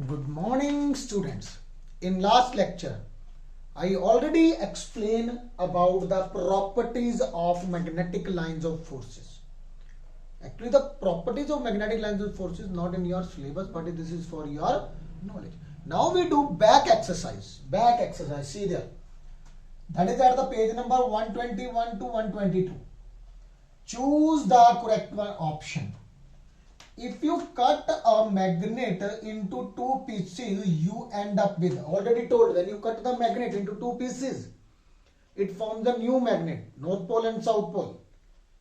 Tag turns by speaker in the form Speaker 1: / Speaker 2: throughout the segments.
Speaker 1: Good morning, students. In last lecture, I already explained about the properties of magnetic lines of forces. Actually, the properties of magnetic lines of forces not in your syllabus, but this is for your knowledge. Now we do back exercise. Back exercise. See there. That is at the page number 121 to 122. Choose the correct one option. If you cut a magnet into two pieces, you end up with, already told, when you cut the magnet into two pieces, it forms a new magnet, North Pole and South Pole.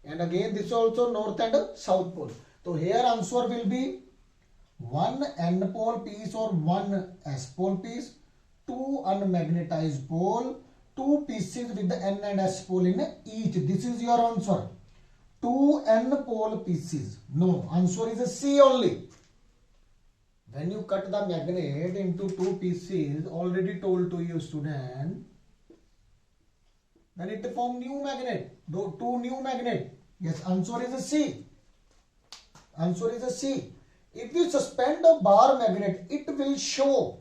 Speaker 1: And again, this is also North and South Pole. So here answer will be one N pole piece or one S pole piece, two unmagnetized pole, two pieces with the N and S pole in each. This is your answer. Two N pole pieces. No, answer is a C only. When you cut the magnet into two pieces, already told to you student, then it form new magnet. Two new magnet. Yes, answer is a C. Answer is a C. If you suspend a bar magnet, it will show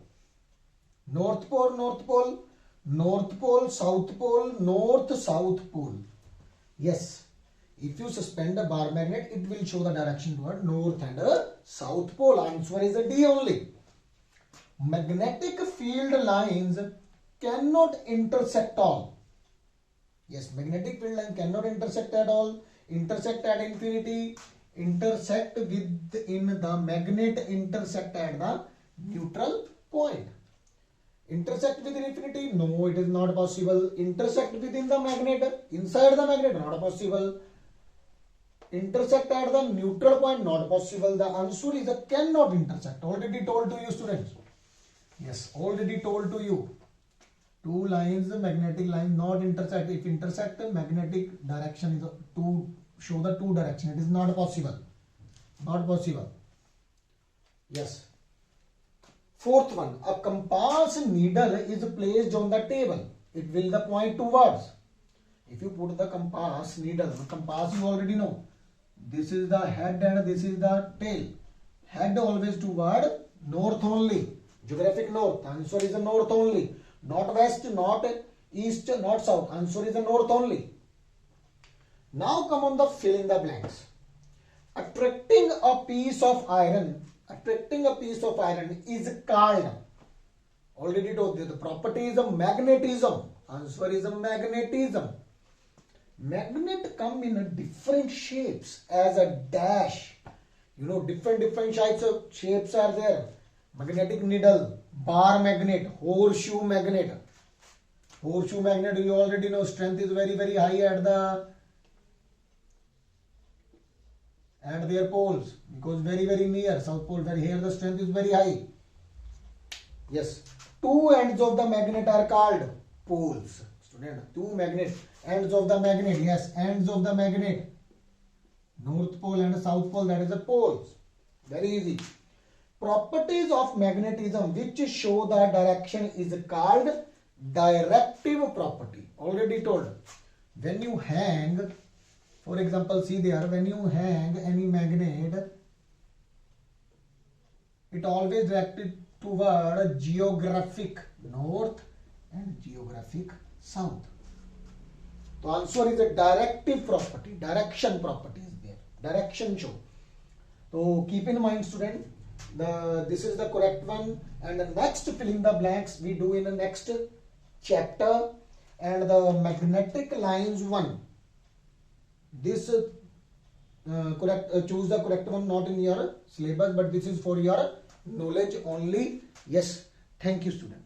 Speaker 1: North Pole, North Pole, North Pole, South Pole, North, South Pole. Yes. If you suspend a bar magnet, it will show the direction toward North and South Pole. Answer is a D only. Magnetic field lines cannot intersect all. Yes, magnetic field line cannot intersect at all. Intersect at infinity. Intersect within the magnet. Intersect at the neutral point. Intersect within infinity? No, it is not possible. Intersect within the magnet. Inside the magnet? Not possible. Intersect at the neutral point? Not possible. The answer is a cannot intersect. Already told to you, students. Yes, already told to you. Two lines, magnetic line not intersect. If intersect, magnetic direction is to show the two direction. It is not possible. Not possible. Yes. Fourth one. A compass needle is placed on the table. It will the point towards. If you put the compass needle, compass you already know. This is the head and this is the tail. Head always toward north only. Geographic north. Answer is the north only. Not west, not east, not south. Answer is the north only. Now come on the fill in the blanks. Attracting a piece of iron. Attracting a piece of iron is called. Already told you the property is a magnetism. Answer is a magnetism. Magnet come in different shapes as a dash. You know, different types of shapes are there. Magnetic needle, bar magnet, horseshoe magnet. Horseshoe magnet, you already know strength is very high at their poles because very near South Pole. Where here the strength is very high. Yes, two ends of the magnet are called poles. Student, two magnets. Ends of the magnet, yes, ends of the magnet. North Pole and South Pole, that is the poles. Very easy. Properties of magnetism which show the direction is called directive property. Already told. When you hang, for example, see there, when you hang any magnet, it always directed toward geographic north and geographic south. The answer is a directive property. Direction property is there. Direction show. So keep in mind, student, this is the correct one. And the next filling the blanks we do in the next chapter. And the magnetic lines one. This choose the correct one, not in your syllabus, but this is for your knowledge only. Yes. Thank you, student.